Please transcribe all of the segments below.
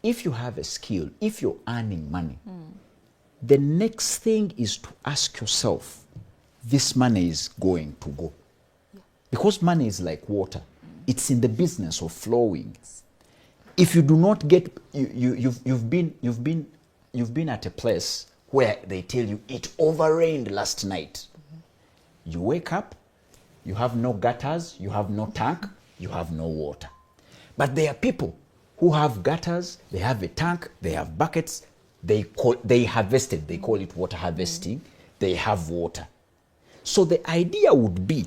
if you have a skill, if you're earning money, the next thing is to ask yourself, this money is going to go. Because money is like water. It's in the business of flowing. If you do not get, you've been at a place where they tell you it overrained last night. You wake up, you have no gutters, you have no tank, you have no water. But there are people who have gutters, they have a tank, they have buckets, they harvested, they call it water harvesting, they have water. So the idea would be,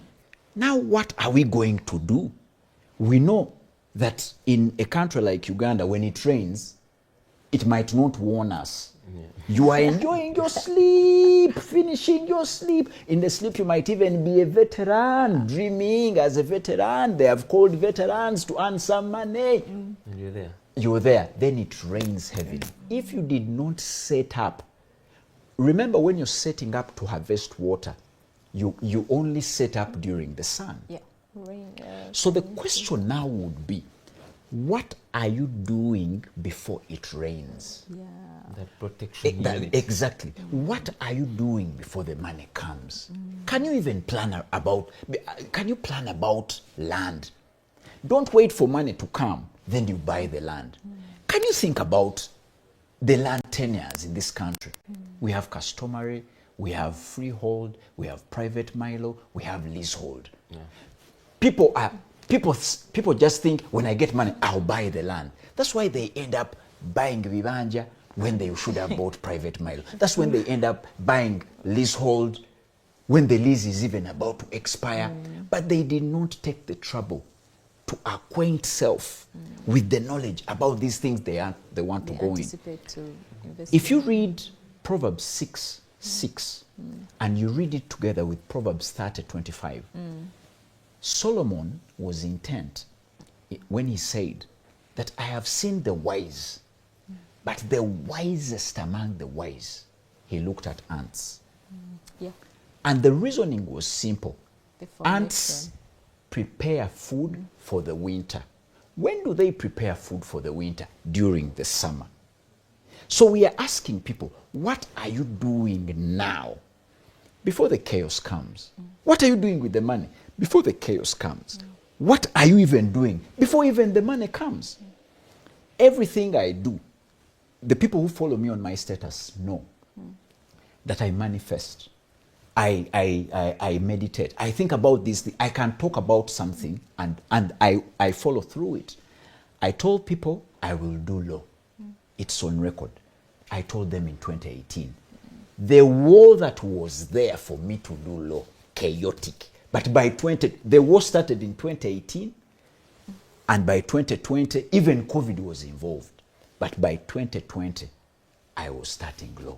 now what are we going to do? We know that in a country like Uganda, when it rains, it might not warn us. Yeah. You are enjoying your sleep, finishing your sleep. In the sleep, you might even be a veteran, dreaming as a veteran. They have called veterans to earn some money. And you're there. You're there. Then it rains heavily. If you did not set up, remember when you're setting up to harvest water, you only set up during the sun. Yeah. Rain, so the question now would be, what are you doing before it rains? Yeah. That protection. Exactly. What are you doing before the money comes? Can you even plan about land? Don't wait for money to come, then you buy the land. Can you think about the land tenures in this country? We have customary, we have freehold, we have private milo, we have leasehold. Yeah. People just think, when I get money, I'll buy the land. That's why they end up buying vibanja when they should have bought private mile. That's when they end up buying leasehold when the lease is even about to expire. But they did not take the trouble to acquaint self with the knowledge about these things they want to go in. If you read Proverbs 6:6 and you read it together with Proverbs 30:25, Solomon was intent when he said that I have seen the wise, but the wisest among the wise, he looked at ants. Yeah. And the reasoning was simple. Ants prepare food for the winter. When do they prepare food for the winter? During the summer. So we are asking people, what are you doing now before the chaos comes? What are you doing with the money before the chaos comes? What are you even doing before even the money comes? Everything I do, the people who follow me on my status know that I manifest. I meditate. I think about this. I can talk about something and I follow through it. I told people I will do law. It's on record. I told them in 2018. The war that was there for me to do law, chaotic. But by the war started in 2018, and by 2020, even COVID was involved. But by 2020, I was starting law.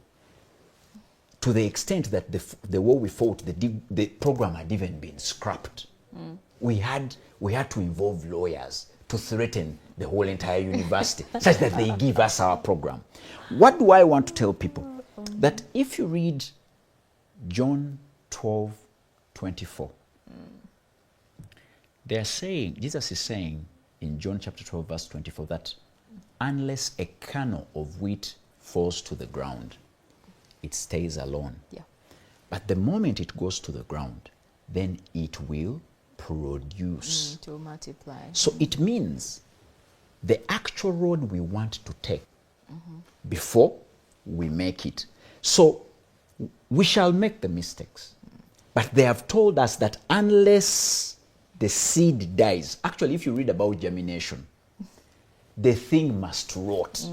To the extent that the war we fought, the program had even been scrapped. We had to involve lawyers to threaten the whole entire university, such that they give us our program. What do I want to tell people? That if you read John 12:24, they are saying, Jesus is saying in John chapter 12 verse 24 that unless a kernel of wheat falls to the ground, it stays alone. Yeah. But the moment it goes to the ground, then it will produce. To multiply. So it means the actual road we want to take before we make it. So we shall make the mistakes. But they have told us that unless the seed dies, actually if you read about germination, the thing must rot.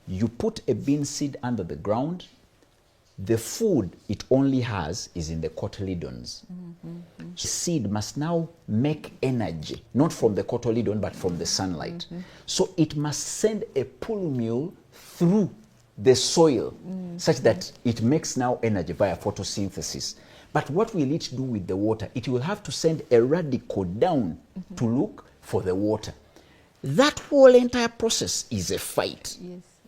You put a bean seed under the ground, the food it only has is in the cotyledons. The seed must now make energy, not from the cotyledon, but from the sunlight. So it must send a pull mule through the soil such that it makes now energy via photosynthesis. But what will it do with the water? It will have to send a radical down to look for the water. That whole entire process is a fight. Yes.